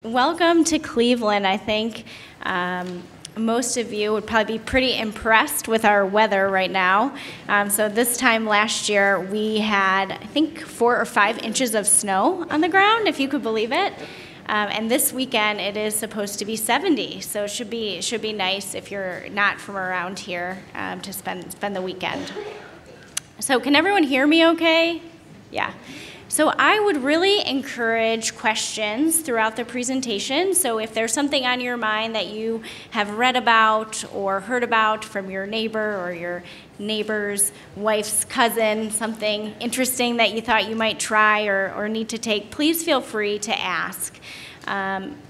Welcome to Cleveland. I think most of you would probably be pretty impressed with our weather right now. So this time last year, we had, I think, 4 or 5 inches of snow on the ground, if you could believe it. And this weekend, it is supposed to be 70, so it should be nice if you're not from around here to spend the weekend. So can everyone hear me okay? Yeah. So I would really encourage questions throughout the presentation. So if there's something on your mind that you have read about or heard about from your neighbor or your neighbor's wife's cousin, something interesting that you thought you might try or need to take, please feel free to ask.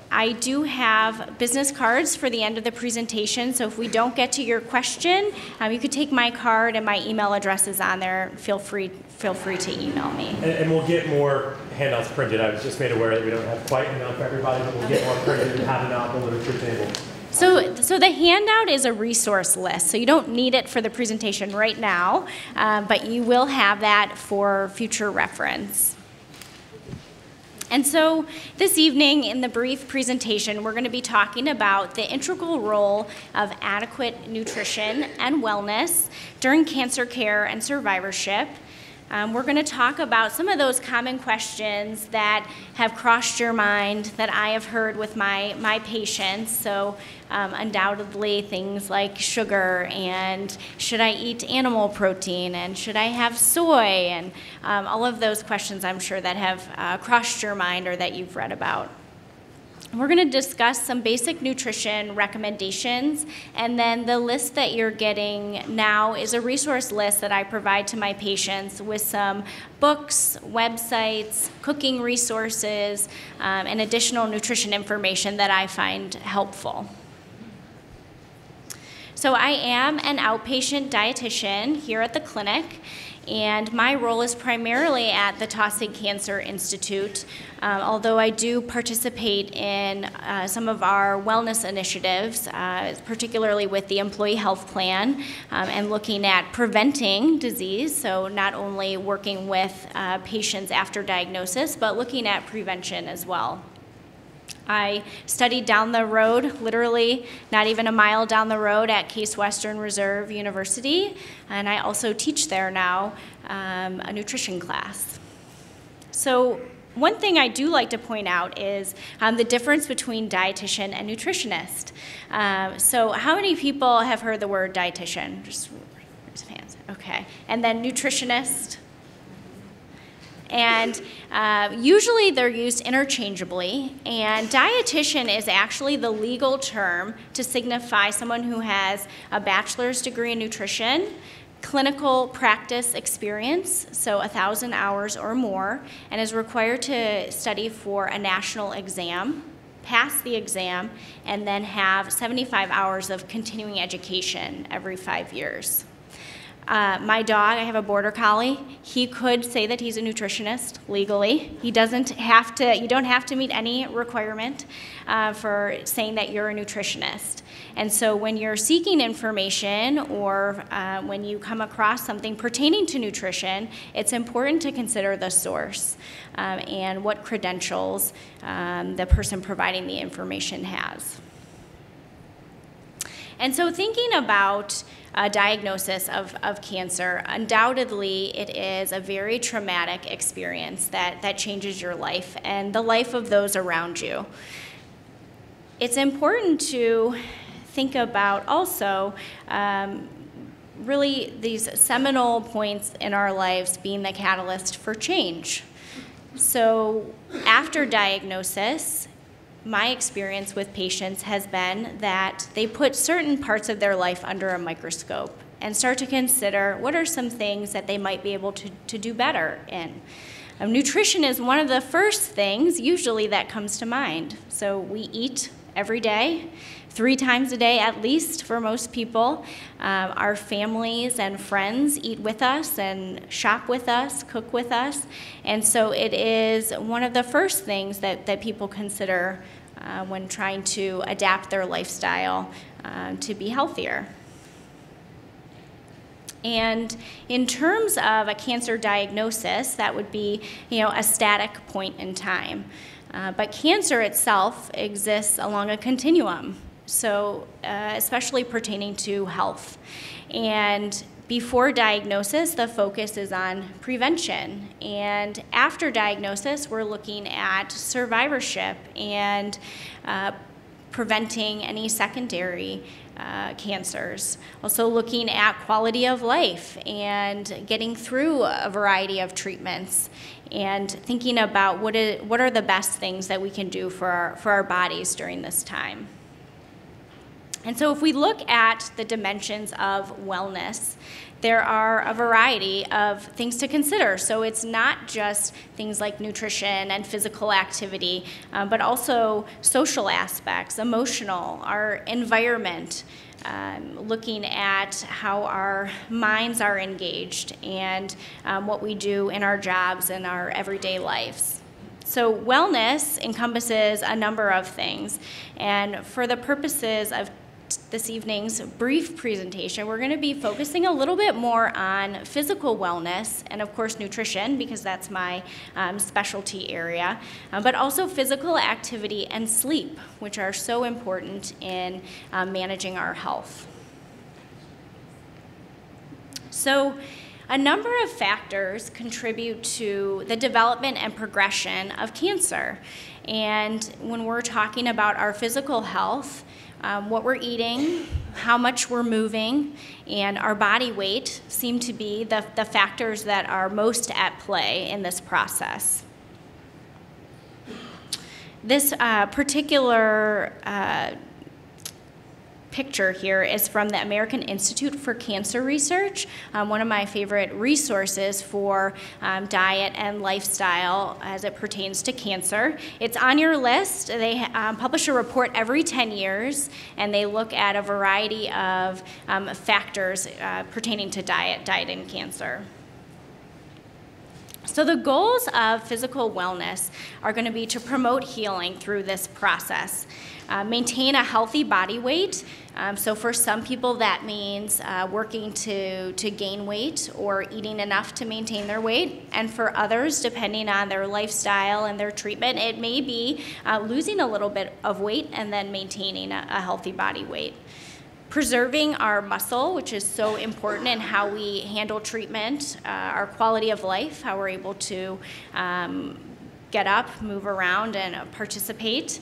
I do have business cards for the end of the presentation, so if we don't get to your question, you could take my card and my email address is on there. Feel free to email me. And we'll get more handouts printed. I was just made aware that we don't have quite enough for everybody, but we'll get more printed and have it out on the literature table. So the handout is a resource list, so you don't need it for the presentation right now, but you will have that for future reference. And so this evening in the brief presentation, we're going to be talking about the integral role of adequate nutrition and wellness during cancer care and survivorship. We're going to talk about some of those common questions that have crossed your mind that I have heard with my patients. So undoubtedly things like sugar and should I eat animal protein and should I have soy and all of those questions I'm sure that have crossed your mind or that you've read about. We're going to discuss some basic nutrition recommendations, and then the list that you're getting now is a resource list that I provide to my patients with some books, websites, cooking resources, and additional nutrition information that I find helpful. So I am an outpatient dietitian here at the clinic, and my role is primarily at the Taussig Cancer Institute, although I do participate in some of our wellness initiatives, particularly with the employee health plan and looking at preventing disease, so not only working with patients after diagnosis, but looking at prevention as well. I studied down the road, literally not even a mile down the road at Case Western Reserve University, and I also teach there now a nutrition class. So one thing I do like to point out is the difference between dietitian and nutritionist. So how many people have heard the word dietitian? Just raise your hands. Okay. And then nutritionist? And usually they're used interchangeably, and dietitian is actually the legal term to signify someone who has a bachelor's degree in nutrition, clinical practice experience, so 1,000 hours or more, and is required to study for a national exam, pass the exam, and then have 75 hours of continuing education every 5 years. My dog, I have a border collie, he could say that he's a nutritionist legally. He doesn't have to, you don't have to meet any requirement for saying that you're a nutritionist. And so when you're seeking information or when you come across something pertaining to nutrition, it's important to consider the source and what credentials the person providing the information has. And so thinking about a diagnosis of cancer, undoubtedly it is a very traumatic experience that changes your life and the life of those around you. It's important to think about also really these seminal points in our lives being the catalyst for change. So after diagnosis, my experience with patients has been that they put certain parts of their life under a microscope and start to consider what are some things that they might be able to do better in. Nutrition is one of the first things usually that comes to mind. So we eat every day, 3 times a day at least for most people. Our families and friends eat with us and shop with us, cook with us. And so it is one of the first things that people consider when trying to adapt their lifestyle to be healthier. And in terms of a cancer diagnosis, that would be, a static point in time. But cancer itself exists along a continuum, so especially pertaining to health. And before diagnosis, the focus is on prevention. And after diagnosis, we're looking at survivorship and preventing any secondary cancers. Also looking at quality of life and getting through a variety of treatments and thinking about what are the best things that we can do for our bodies during this time. And so if we look at the dimensions of wellness, there are a variety of things to consider. So it's not just things like nutrition and physical activity, but also social aspects, emotional, our environment, looking at how our minds are engaged and what we do in our jobs and our everyday lives. So wellness encompasses a number of things, and for the purposes of this evening's brief presentation, we're going to be focusing a little bit more on physical wellness and, of course, nutrition, because that's my specialty area, but also physical activity and sleep, which are so important in managing our health. So a number of factors contribute to the development and progression of cancer. And when we're talking about our physical health, what we're eating, how much we're moving, and our body weight seem to be the factors that are most at play in this process. This particular picture here is from the American Institute for Cancer Research, one of my favorite resources for diet and lifestyle as it pertains to cancer. It's on your list. They publish a report every 10 years, and they look at a variety of factors pertaining to diet and cancer. So the goals of physical wellness are going to be to promote healing through this process. Maintain a healthy body weight. So for some people that means working to gain weight or eating enough to maintain their weight. And for others, depending on their lifestyle and their treatment, it may be losing a little bit of weight and then maintaining a healthy body weight. Preserving our muscle, which is so important in how we handle treatment, our quality of life, how we're able to get up, move around, and participate.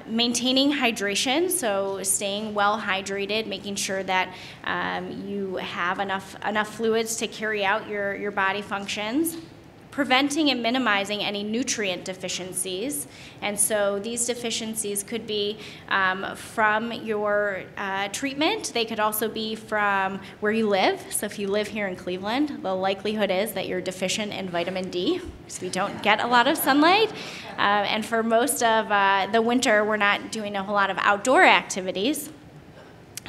Maintaining hydration, so staying well hydrated, making sure that you have enough fluids to carry out your body functions. Preventing and minimizing any nutrient deficiencies. And so these deficiencies could be from your treatment. They could also be from where you live. So if you live here in Cleveland, the likelihood is that you're deficient in vitamin D, because we don't get a lot of sunlight. And for most of the winter, we're not doing a whole lot of outdoor activities.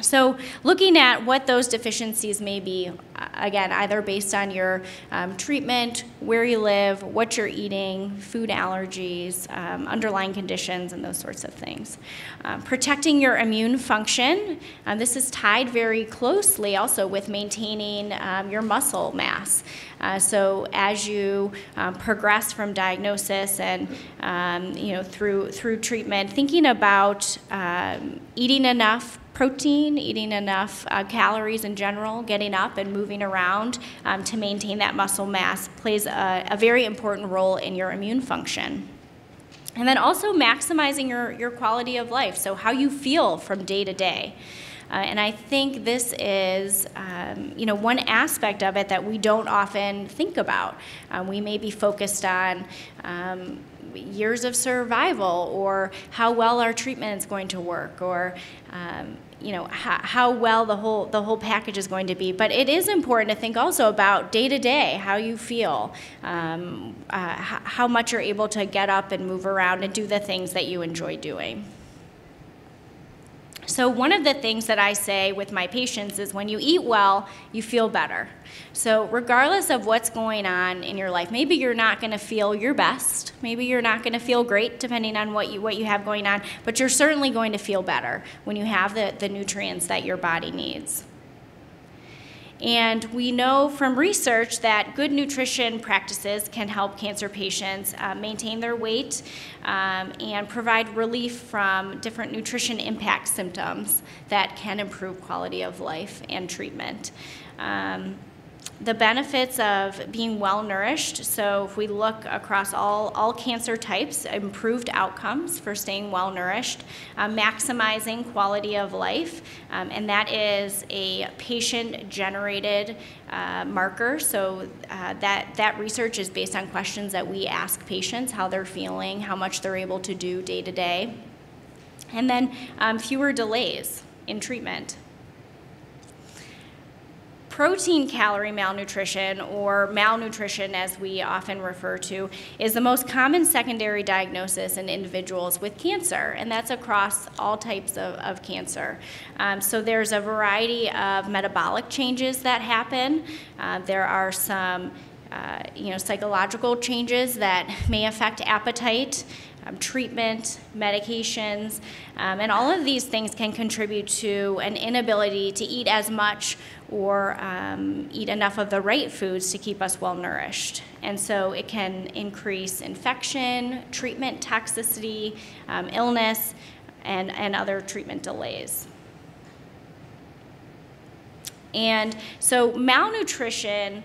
So looking at what those deficiencies may be, again, either based on your treatment, where you live, what you're eating, food allergies, underlying conditions, and those sorts of things. Protecting your immune function. This is tied very closely also with maintaining your muscle mass. So as you progress from diagnosis and through treatment, thinking about eating enough protein, eating enough calories in general, getting up and moving around to maintain that muscle mass plays a very important role in your immune function. And then also maximizing your quality of life, so how you feel from day to day. And I think this is, one aspect of it that we don't often think about. We may be focused on years of survival, or how well our treatment is going to work, or how well the whole package is going to be. But it is important to think also about day to day, how you feel, how much you're able to get up and move around and do the things that you enjoy doing. So one of the things that I say with my patients is when you eat well, you feel better. So regardless of what's going on in your life, maybe you're not going to feel your best, maybe you're not going to feel great depending on what you have going on, but you're certainly going to feel better when you have the nutrients that your body needs. And we know from research that good nutrition practices can help cancer patients maintain their weight and provide relief from different nutrition impact symptoms that can improve quality of life and treatment. The benefits of being well nourished, so if we look across all cancer types, improved outcomes for staying well nourished, maximizing quality of life, and that is a patient-generated marker, so that research is based on questions that we ask patients, how they're feeling, how much they're able to do day to day, and then fewer delays in treatment. Protein calorie malnutrition, or malnutrition as we often refer to, is the most common secondary diagnosis in individuals with cancer, and that's across all types of cancer. So there's a variety of metabolic changes that happen. There are some psychological changes that may affect appetite, treatment, medications, and all of these things can contribute to an inability to eat as much or eat enough of the right foods to keep us well nourished. And so it can increase infection, treatment toxicity, illness, and other treatment delays. And so malnutrition,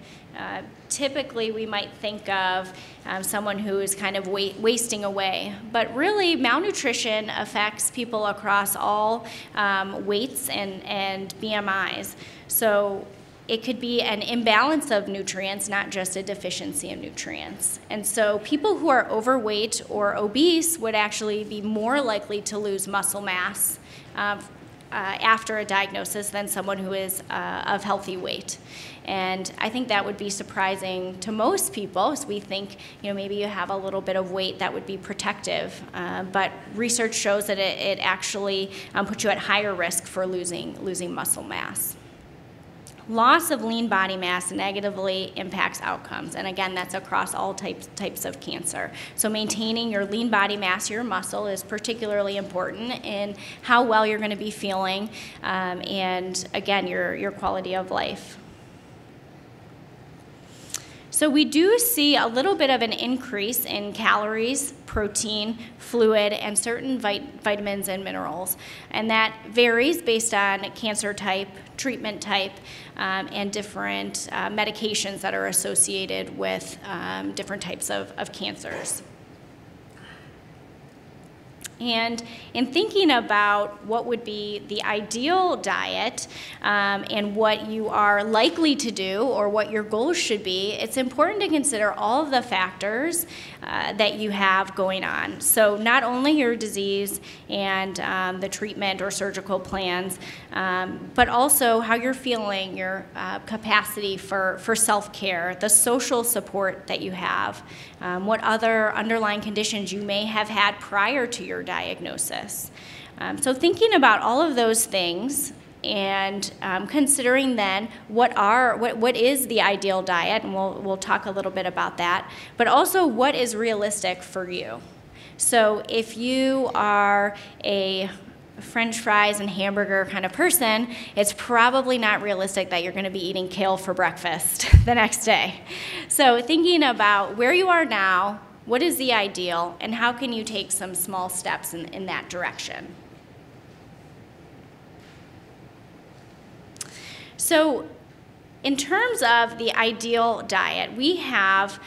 typically we might think of someone who is kind of wasting away, but really malnutrition affects people across all weights and BMIs. So it could be an imbalance of nutrients, not just a deficiency of nutrients. And so people who are overweight or obese would actually be more likely to lose muscle mass after a diagnosis than someone who is of healthy weight. And I think that would be surprising to most people, so we think, maybe you have a little bit of weight that would be protective, but research shows that it actually puts you at higher risk for losing muscle mass. Loss of lean body mass negatively impacts outcomes, and again, that's across all types of cancer. So maintaining your lean body mass, your muscle, is particularly important in how well you're going to be feeling, and again, your quality of life. So we do see a little bit of an increase in calories, protein, fluid, and certain vitamins and minerals. And that varies based on cancer type, treatment type, and different medications that are associated with different types of cancers. And in thinking about what would be the ideal diet and what you are likely to do or what your goals should be, it's important to consider all of the factors that you have going on. So not only your disease and the treatment or surgical plans, but also how you're feeling, your capacity for self-care, the social support that you have, what other underlying conditions you may have had prior to your diagnosis. So thinking about all of those things and considering then what is the ideal diet, and we'll talk a little bit about that, but also what is realistic for you. So if you are a French fries and hamburger kind of person, it's probably not realistic that you're going to be eating kale for breakfast the next day. So thinking about where you are now, what is the ideal, and how can you take some small steps in that direction? So in terms of the ideal diet, we have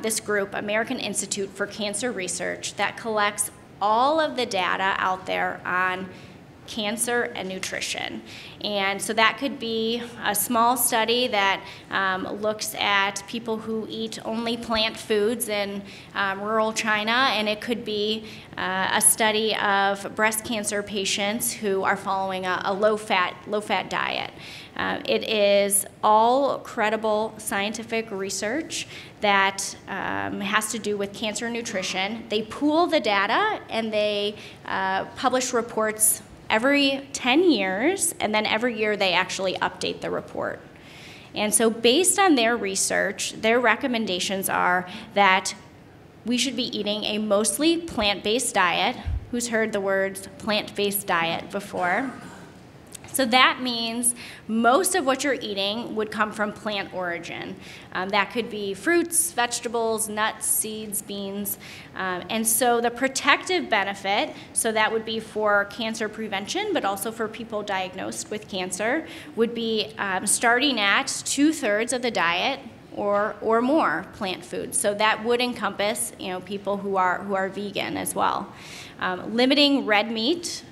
this group, American Institute for Cancer Research, that collects all of the data out there on cancer and nutrition. And so that could be a small study that looks at people who eat only plant foods in rural China, and it could be a study of breast cancer patients who are following a low-fat diet. It is all credible scientific research that has to do with cancer nutrition. They pool the data and they publish reports every 10 years, and then every year they actually update the report. And so based on their research, their recommendations are that we should be eating a mostly plant-based diet. Who's heard the words plant-based diet before? So that means most of what you're eating would come from plant origin. That could be fruits, vegetables, nuts, seeds, beans. And so the protective benefit, so that would be for cancer prevention, but also for people diagnosed with cancer, would be starting at 2/3 of the diet or more plant foods. So that would encompass, people who are vegan as well. Limiting red meat.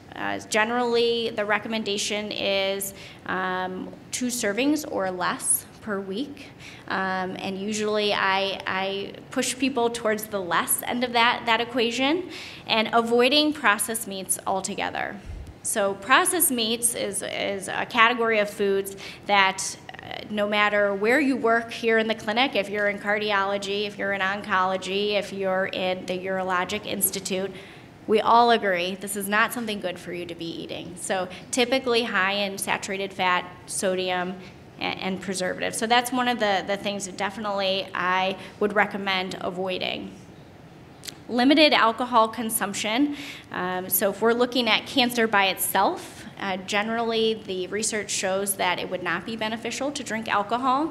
Generally, the recommendation is 2 servings or less per week. And usually I push people towards the less end of that equation, and avoiding processed meats altogether. So processed meats is a category of foods that no matter where you work here in the clinic, if you're in cardiology, if you're in oncology, if you're in the urologic institute, we all agree this is not something good for you to be eating. So typically high in saturated fat, sodium, and preservatives. So that's one of the things that definitely I would recommend avoiding. Limited alcohol consumption. So if we're looking at cancer by itself, generally the research shows that it would not be beneficial to drink alcohol.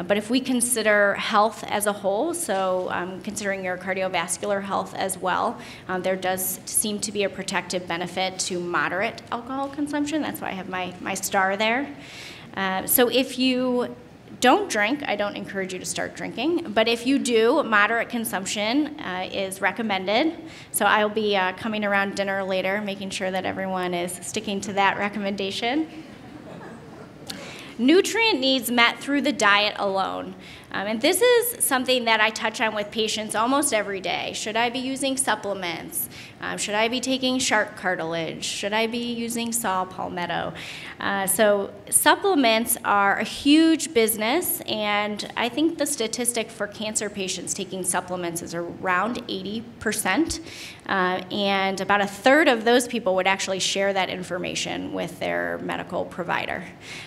But if we consider health as a whole, so considering your cardiovascular health as well, there does seem to be a protective benefit to moderate alcohol consumption. That's why I have my star there. So if you don't drink, I don't encourage you to start drinking. But if you do, moderate consumption is recommended. So I'll be coming around dinner later, making sure that everyone is sticking to that recommendation. Nutrient needs met through the diet alone. And this is something that I touch on with patients almost every day. Should I be using supplements? Should I be taking shark cartilage? Should I be using saw palmetto? So supplements are a huge business, and I think the statistic for cancer patients taking supplements is around 80%. And about 1/3 of those people would actually share that information with their medical provider.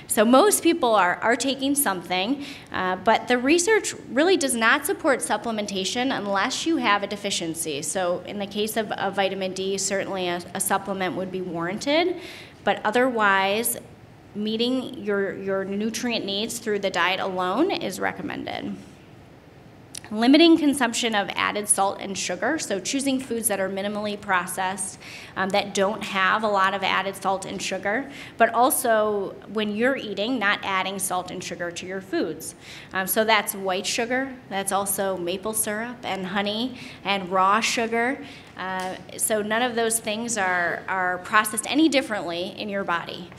So most people are taking something, but the research really does not support supplementation unless you have a deficiency. So in the case of vitamin D, certainly a supplement would be warranted, but otherwise meeting your nutrient needs through the diet alone is recommended. Limiting consumption of added salt and sugar, so choosing foods that are minimally processed, that don't have a lot of added salt and sugar, but also when you're eating, not adding salt and sugar to your foods. So that's white sugar, that's also maple syrup and honey and raw sugar. So none of those things are processed any differently in your body.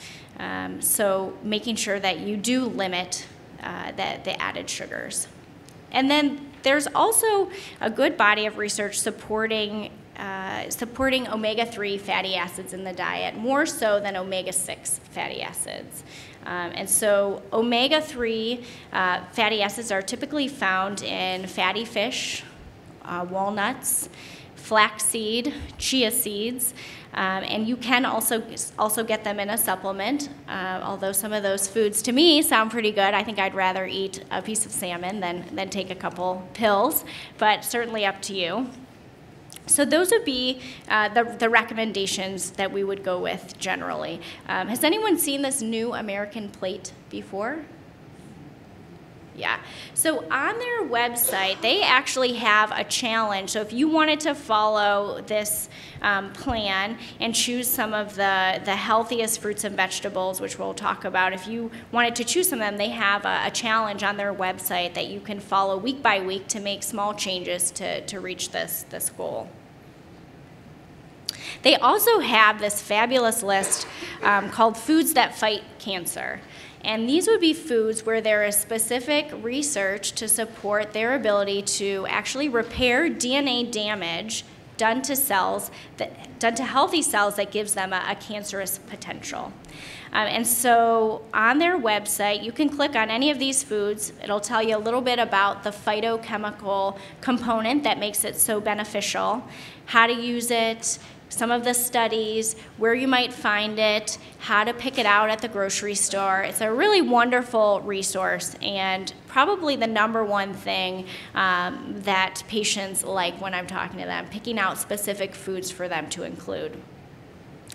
So making sure that you do limit the added sugars. And then there's also a good body of research supporting omega-3 fatty acids in the diet, more so than omega-6 fatty acids. And so omega-3 fatty acids are typically found in fatty fish, walnuts, flaxseed, chia seeds, and you can also get them in a supplement, although some of those foods to me sound pretty good. I think I'd rather eat a piece of salmon than take a couple pills, but certainly up to you. So those would be the recommendations that we would go with generally. Has anyone seen this new American plate before? Yeah. So on their website, they actually have a challenge. So if you wanted to follow this plan and choose some of the healthiest fruits and vegetables, which we'll talk about, if you wanted to choose some of them, they have a challenge on their website that you can follow week by week to make small changes to reach this goal. They also have this fabulous list called Foods That Fight Cancer. And these would be foods where there is specific research to support their ability to actually repair DNA damage done to healthy cells that gives them a cancerous potential. And so on their website, you can click on any of these foods. It'll tell you a little bit about the phytochemical component that makes it so beneficial, how to use it, some of the studies, where you might find it, how to pick it out at the grocery store. It's a really wonderful resource and probably the #1 thing that patients like when I'm talking to them, picking out specific foods for them to include.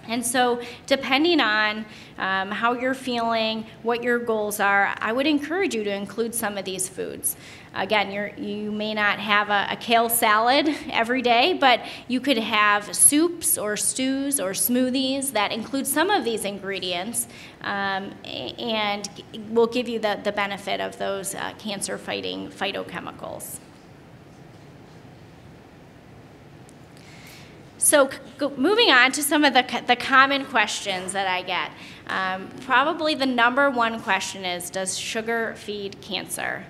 And so depending on how you're feeling, what your goals are, I would encourage you to include some of these foods. Again, you may not have a kale salad every day, but you could have soups or stews or smoothies that include some of these ingredients and will give you the benefit of those cancer-fighting phytochemicals. So moving on to some of the common questions that I get. Probably the number one question is, does sugar feed cancer?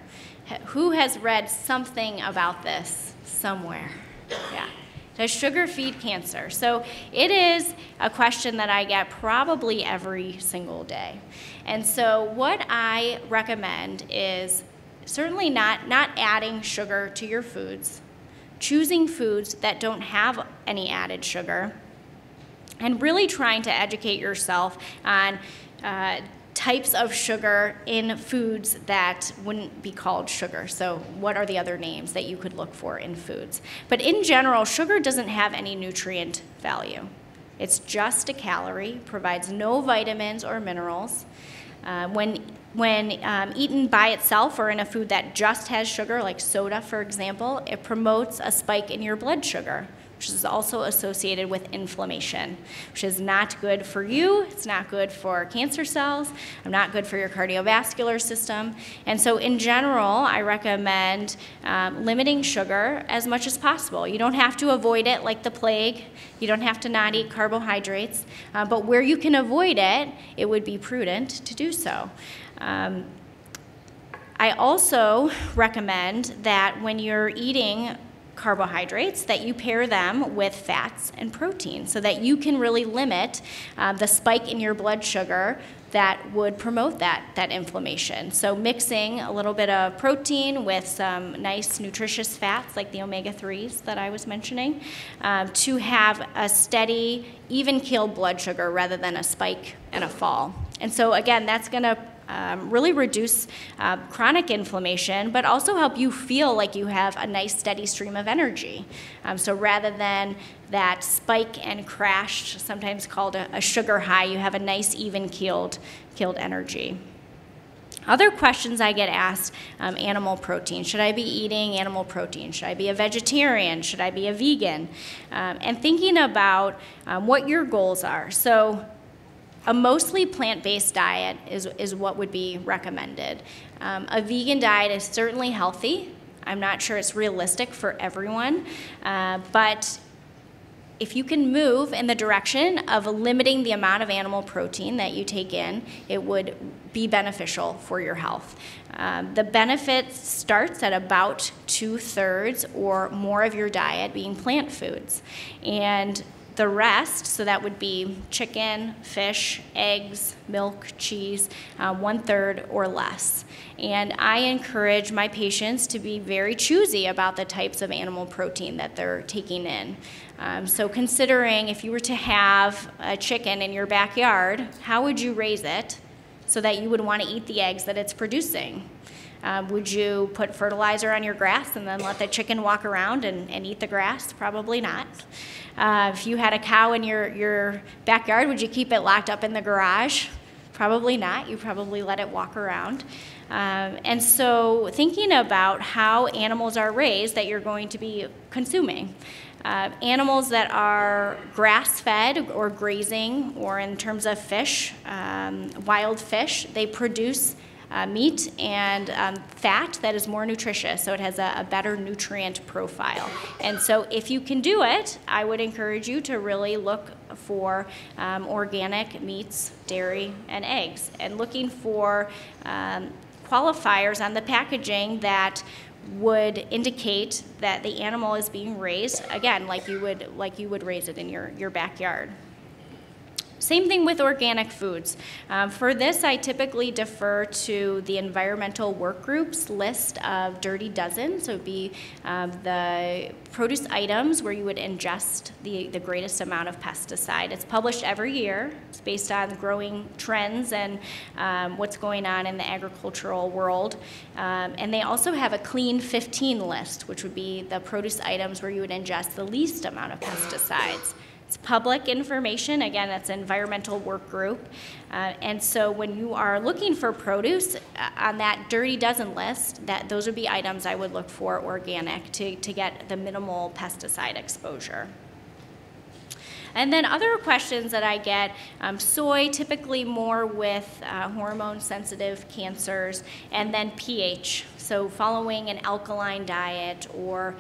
Who has read something about this somewhere? Yeah. Does sugar feed cancer? So it is a question that I get probably every single day. And so what I recommend is certainly not adding sugar to your foods, choosing foods that don't have any added sugar, and really trying to educate yourself on types of sugar in foods that wouldn't be called sugar. So what are the other names that you could look for in foods? But in general, sugar doesn't have any nutrient value. It's just a calorie, provides no vitamins or minerals. When eaten by itself or in a food that just has sugar, like soda, for example, it promotes a spike in your blood sugar, which is also associated with inflammation, which is not good for you. It's not good for cancer cells, not good for your cardiovascular system. And so in general, I recommend limiting sugar as much as possible. You don't have to avoid it like the plague. You don't have to not eat carbohydrates. But where you can avoid it, it would be prudent to do so. I also recommend that when you're eating carbohydrates, that you pair them with fats and protein so that you can really limit the spike in your blood sugar that would promote that inflammation. So mixing a little bit of protein with some nice nutritious fats like the omega-3s that I was mentioning to have a steady, even-keeled blood sugar rather than a spike and a fall. And so again, that's going to really reduce chronic inflammation, but also help you feel like you have a nice steady stream of energy. So rather than that spike and crash, sometimes called a sugar high, you have a nice even-keeled energy. Other questions I get asked, animal protein. Should I be eating animal protein? Should I be a vegetarian? Should I be a vegan? And thinking about what your goals are. So a mostly plant-based diet is what would be recommended. A vegan diet is certainly healthy. I'm not sure it's realistic for everyone, but if you can move in the direction of limiting the amount of animal protein that you take in, it would be beneficial for your health. The benefit starts at about 2/3 or more of your diet being plant foods. And the rest, so that would be chicken, fish, eggs, milk, cheese, 1/3 or less. And I encourage my patients to be very choosy about the types of animal protein that they're taking in. So considering if you were to have a chicken in your backyard, how would you raise it so that you would want to eat the eggs that it's producing? Would you put fertilizer on your grass and then let the chicken walk around and eat the grass? Probably not. If you had a cow in your backyard, would you keep it locked up in the garage? Probably not. You probably let it walk around. And so thinking about how animals are raised that you're going to be consuming. Animals that are grass-fed or grazing, or in terms of fish, wild fish, they produce meat and fat that is more nutritious, so it has a better nutrient profile. And so if you can do it, I would encourage you to really look for organic meats, dairy, and eggs, and looking for qualifiers on the packaging that would indicate that the animal is being raised, again, like you would raise it in your backyard. Same thing with organic foods. For this, I typically defer to the Environmental Work Group's list of Dirty Dozen. So it would be the produce items where you would ingest the greatest amount of pesticide. It's published every year. It's based on growing trends and what's going on in the agricultural world. And they also have a Clean 15 list, which would be the produce items where you would ingest the least amount of pesticides. It's public information. Again, that's an environmental work group. And so when you are looking for produce on that Dirty Dozen list, those would be items I would look for organic to get the minimal pesticide exposure. And then other questions that I get, soy, typically more with hormone-sensitive cancers, and then pH. So following an alkaline diet or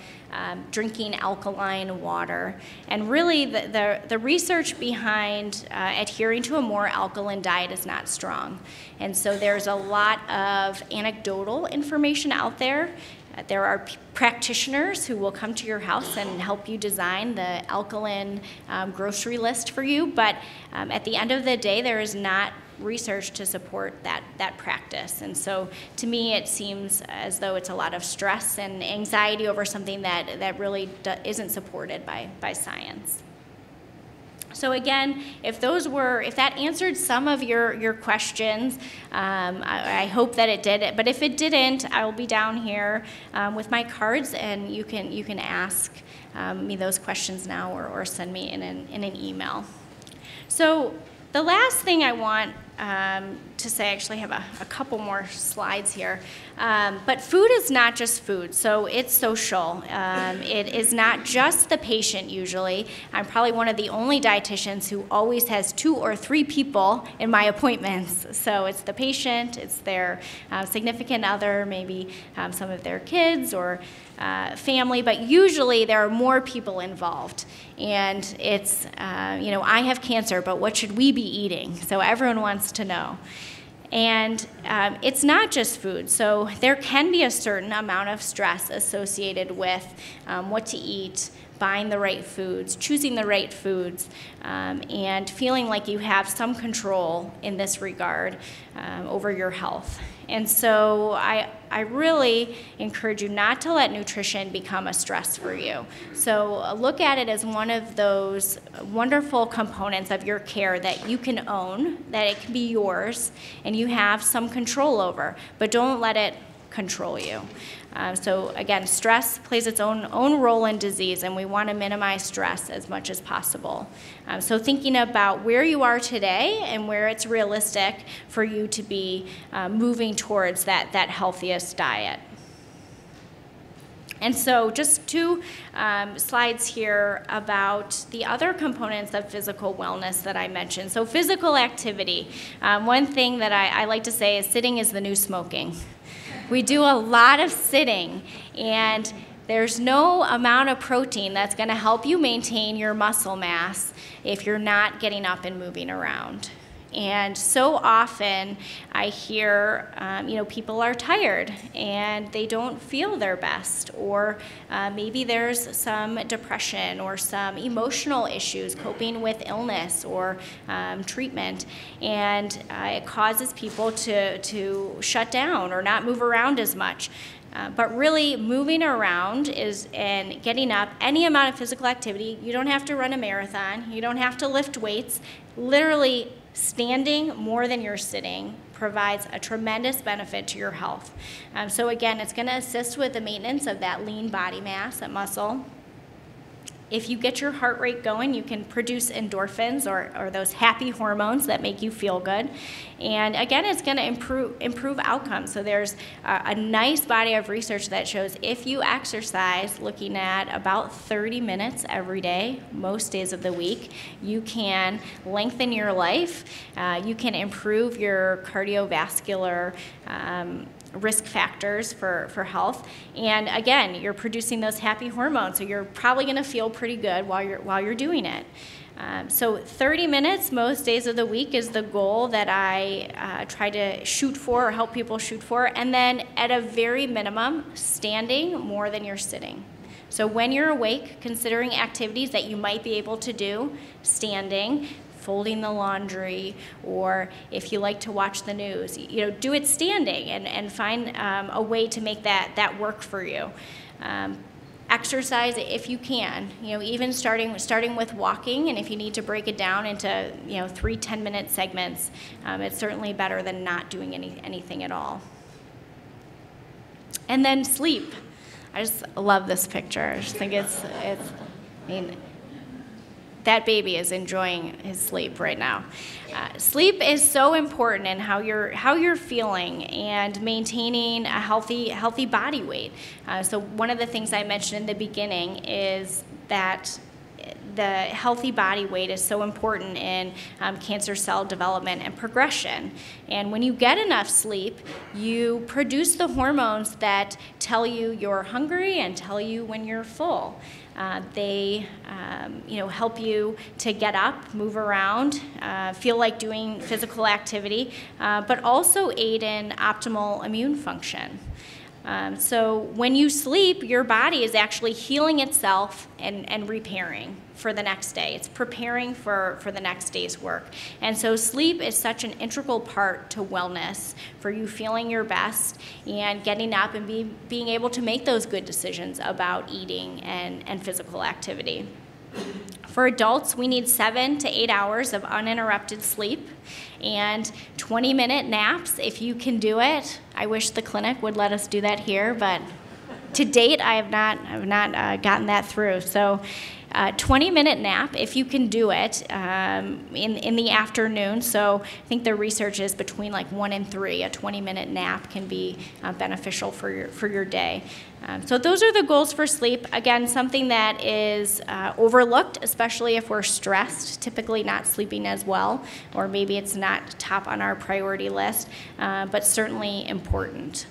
drinking alkaline water. And really the research behind adhering to a more alkaline diet is not strong. And so there's a lot of anecdotal information out there. There are practitioners who will come to your house and help you design the alkaline grocery list for you, but at the end of the day, there is not research to support that practice. And so to me, it seems as though it's a lot of stress and anxiety over something that really isn't supported by science. So again, if that answered some of your questions, I hope that it did. But if it didn't, I will be down here with my cards, and you can ask me those questions now or send me in an email. So the last thing I want to say, I actually have a couple more slides here, but food is not just food, so it's social. It is not just the patient usually. I'm probably one of the only dietitians who always has 2 or 3 people in my appointments. So it's the patient, it's their significant other, maybe some of their kids or family, but usually there are more people involved. And it's, I have cancer, but what should we be eating? So everyone wants to know. And it's not just food. So there can be a certain amount of stress associated with what to eat, buying the right foods, choosing the right foods, and feeling like you have some control in this regard over your health. And so I really encourage you not to let nutrition become a stress for you. So look at it as one of those wonderful components of your care that you can own, that it can be yours, and you have some control over, but don't let it control you. So again, stress plays its own role in disease, and we want to minimize stress as much as possible. So thinking about where you are today and where it's realistic for you to be moving towards that healthiest diet. And so just 2 slides here about the other components of physical wellness that I mentioned. So physical activity. One thing that I like to say is sitting is the new smoking. We do a lot of sitting, and there's no amount of protein that's going to help you maintain your muscle mass if you're not getting up and moving around. And so often I hear, people are tired and they don't feel their best, or maybe there's some depression or some emotional issues coping with illness or treatment, and it causes people to shut down or not move around as much. But really, moving around and getting up, any amount of physical activity. You don't have to run a marathon. You don't have to lift weights. Literally, standing more than you're sitting provides a tremendous benefit to your health. So again, it's going to assist with the maintenance of that lean body mass, that muscle. If you get your heart rate going, you can produce endorphins or those happy hormones that make you feel good. And again, it's going to improve outcomes. So there's a nice body of research that shows if you exercise, looking at about 30 minutes every day, most days of the week, you can lengthen your life. You can improve your cardiovascular risk factors for health, and again, you're producing those happy hormones, so you're probably going to feel pretty good while you're doing it. So 30 minutes most days of the week is the goal that I try to shoot for or help people shoot for, and then at a very minimum, standing more than you're sitting. So when you're awake, considering activities that you might be able to do standing, folding the laundry, or if you like to watch the news, do it standing and find a way to make that work for you. Exercise if you can, even starting with walking, and if you need to break it down into 3 10-minute segments, it's certainly better than not doing anything at all. And then sleep. I just love this picture. I just think that baby is enjoying his sleep right now. Sleep is so important in how you're feeling and maintaining a healthy body weight. So one of the things I mentioned in the beginning is that the healthy body weight is so important in cancer cell development and progression. And when you get enough sleep, you produce the hormones that tell you you're hungry and tell you when you're full. They help you to get up, move around, feel like doing physical activity, but also aid in optimal immune function. So when you sleep, your body is actually healing itself and repairing for the next day. It's preparing for the next day's work. And so sleep is such an integral part to wellness, for you feeling your best and getting up and being able to make those good decisions about eating and physical activity. For adults, we need 7 to 8 hours of uninterrupted sleep and 20-minute naps if you can do it. I wish the clinic would let us do that here, but to date, I have not gotten that through. So 20-minute nap, if you can do it, in the afternoon. So I think the research is between like 1 and 3. A 20-minute nap can be beneficial for your day. So those are the goals for sleep. Again, something that is overlooked, especially if we're stressed, typically not sleeping as well, or maybe it's not top on our priority list, but certainly important.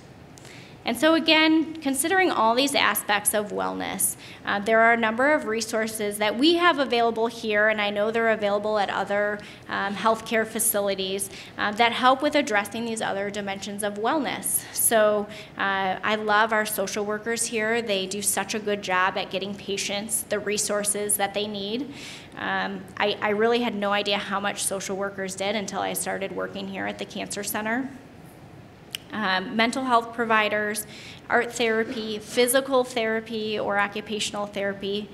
And so again, considering all these aspects of wellness, there are a number of resources that we have available here, and I know they're available at other healthcare facilities that help with addressing these other dimensions of wellness. So I love our social workers here. They do such a good job at getting patients the resources that they need. I really had no idea how much social workers did until I started working here at the Cancer Center. Mental health providers, art therapy, physical therapy, or occupational therapy.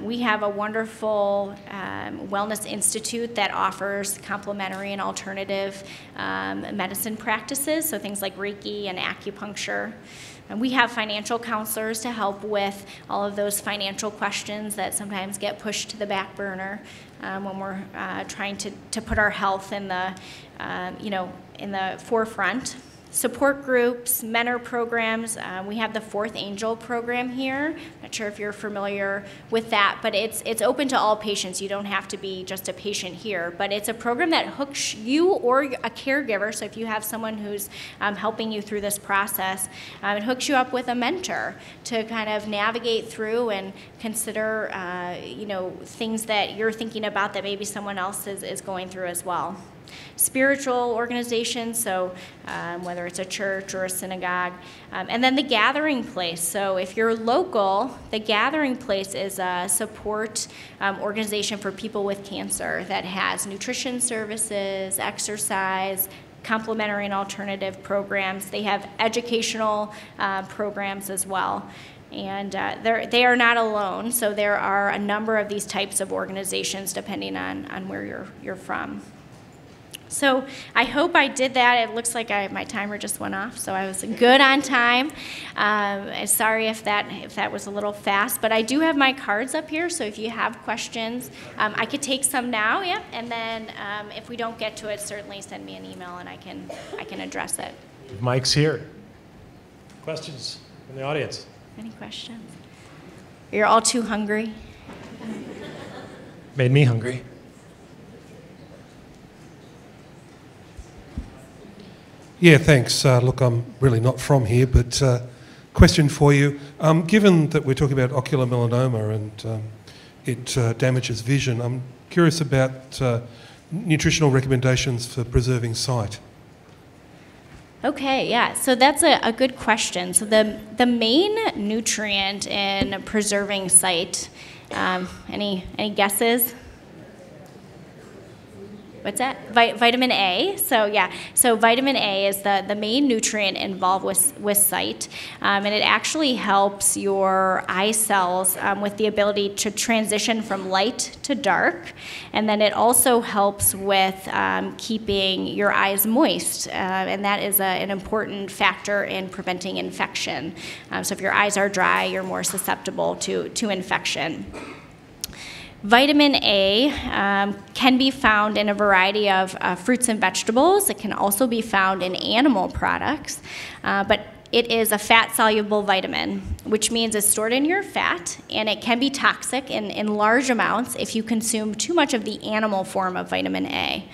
We have a wonderful wellness institute that offers complementary and alternative medicine practices, so things like Reiki and acupuncture. And we have financial counselors to help with all of those financial questions that sometimes get pushed to the back burner when we're trying to put our health in the forefront. Support groups, mentor programs. We have the Fourth Angel program here. Not sure if you're familiar with that, but it's open to all patients. You don't have to be just a patient here, but it's a program that hooks you or a caregiver. So if you have someone who's helping you through this process, it hooks you up with a mentor to kind of navigate through and consider, things that you're thinking about that maybe someone else is going through as well. Spiritual organizations, so whether it's a church or a synagogue, and then the Gathering Place. So if you're local, the Gathering Place is a support organization for people with cancer that has nutrition services, exercise, complementary and alternative programs. They have educational programs as well. And they are not alone, so there are a number of these types of organizations depending on where you're from. So I hope I did that. It looks like my timer just went off, so I was good on time. Sorry if that was a little fast, but I do have my cards up here, so if you have questions, I could take some now, yep, and then if we don't get to it, certainly send me an email and I can address it. Mike's here. Questions from the audience? Any questions? You're all too hungry? Made me hungry. Yeah, thanks. Look, I'm really not from here, but question for you. Given that we're talking about ocular melanoma and it damages vision, I'm curious about nutritional recommendations for preserving sight. Okay, yeah, so that's a good question. So the main nutrient in preserving sight, any guesses? What's that? Vitamin A. So yeah, so vitamin A is the main nutrient involved with sight, and it actually helps your eye cells with the ability to transition from light to dark, and then it also helps with keeping your eyes moist, and that is an important factor in preventing infection. So if your eyes are dry, you're more susceptible to infection. Vitamin A can be found in a variety of fruits and vegetables. It can also be found in animal products, but it is a fat-soluble vitamin, which means it's stored in your fat, and it can be toxic in large amounts if you consume too much of the animal form of vitamin A.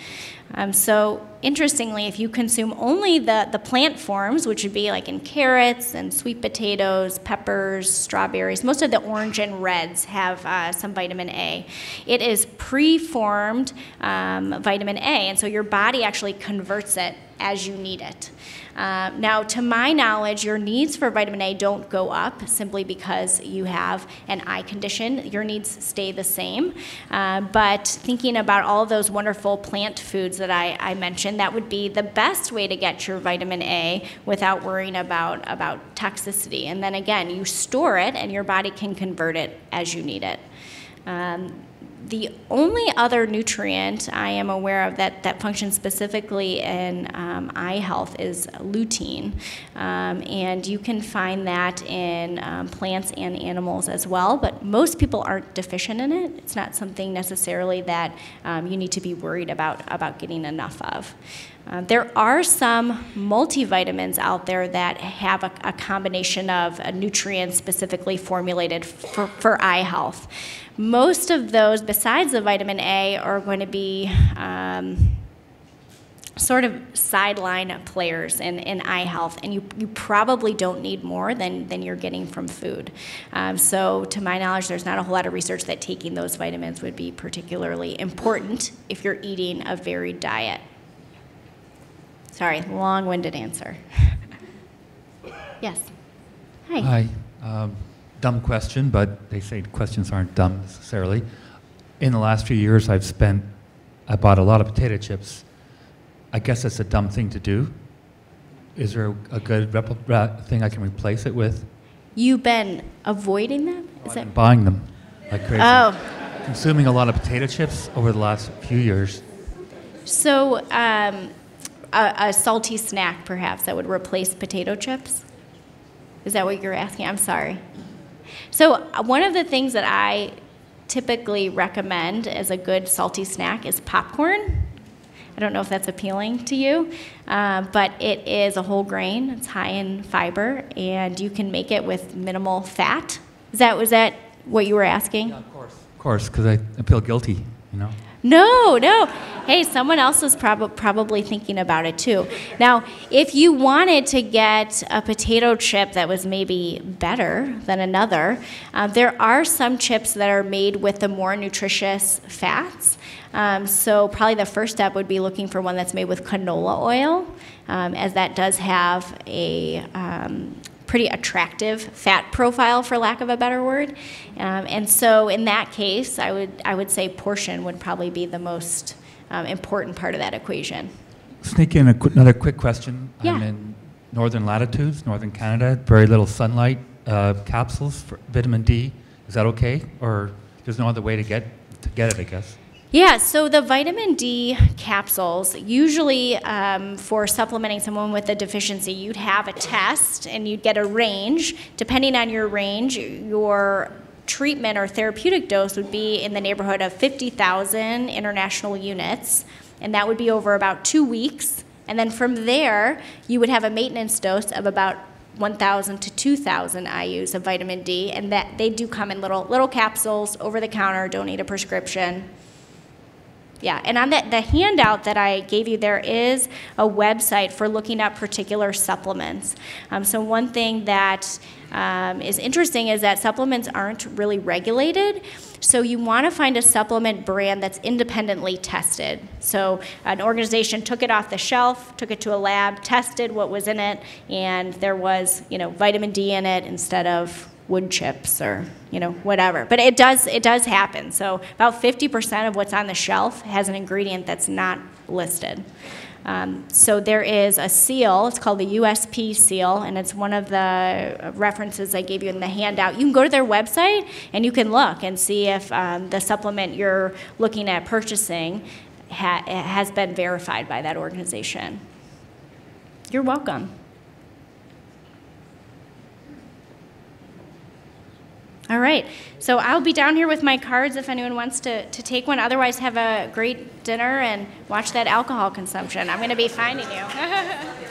So interestingly, if you consume only the plant forms, which would be like in carrots and sweet potatoes, peppers, strawberries, most of the orange and reds have some vitamin A. It is preformed vitamin A, and so your body actually converts it as you need it. Now, to my knowledge, your needs for vitamin A don't go up simply because you have an eye condition. Your needs stay the same. But thinking about all those wonderful plant foods that I mentioned, that would be the best way to get your vitamin A without worrying about toxicity. And then again, you store it and your body can convert it as you need it. The only other nutrient I am aware of that functions specifically in eye health is lutein, and you can find that in plants and animals as well, but most people aren't deficient in it. It's not something necessarily that you need to be worried about getting enough of. There are some multivitamins out there that have a combination of nutrients specifically formulated for eye health. Most of those, besides the vitamin A, are going to be sort of sideline players in eye health, and you probably don't need more than you're getting from food. So to my knowledge, there's not a whole lot of research that taking those vitamins would be particularly important if you're eating a varied diet. Sorry, long-winded answer. Yes. Hi. Hi. Dumb question, but they say questions aren't dumb necessarily. In the last few years, I bought a lot of potato chips. I guess that's a dumb thing to do. Is there a good thing I can replace it with? You've been avoiding them? I've been buying them like crazy. Oh. Consuming a lot of potato chips over the last few years. So a salty snack, perhaps, that would replace potato chips? Is that what you're asking? I'm sorry. So one of the things that I typically recommend as a good salty snack is popcorn. I don't know if that's appealing to you, but it is a whole grain. It's high in fiber, and you can make it with minimal fat. Was that what you were asking? Yeah, of course. Of course, because I feel guilty, you know. No. Hey, someone else is probably thinking about it too. Now, if you wanted to get a potato chip that was maybe better than another, there are some chips that are made with the more nutritious fats. So probably the first step would be looking for one that's made with canola oil, as that does have a pretty attractive fat profile, for lack of a better word. And so in that case, I would say portion would probably be the most important part of that equation. Sneak in another quick question. Yeah. I'm in northern latitudes, northern Canada, very little sunlight, capsules for vitamin D. Is that okay? Or there's no other way to get it, I guess? Yeah, so the vitamin D capsules, usually for supplementing someone with a deficiency, you'd have a test and you'd get a range. Depending on your range, your treatment or therapeutic dose would be in the neighborhood of 50,000 international units, and that would be over about 2 weeks. And then from there, you would have a maintenance dose of about 1,000 to 2,000 IUs of vitamin D, and that they do come in little capsules, over the counter, don't need a prescription. Yeah, and on the handout that I gave you, there is a website for looking at particular supplements. So one thing that is interesting is that supplements aren't really regulated. So you want to find a supplement brand that's independently tested. So an organization took it off the shelf, took it to a lab, tested what was in it, and there was, vitamin D in it instead of wood chips or whatever. But it does happen. So about 50% of what's on the shelf has an ingredient that's not listed. So there is a seal, it's called the USP seal, and it's one of the references I gave you in the handout. You can go to their website and you can look and see if the supplement you're looking at purchasing has been verified by that organization. You're welcome. All right. So I'll be down here with my cards if anyone wants to take one. Otherwise, have a great dinner and watch that alcohol consumption. I'm going to be finding you.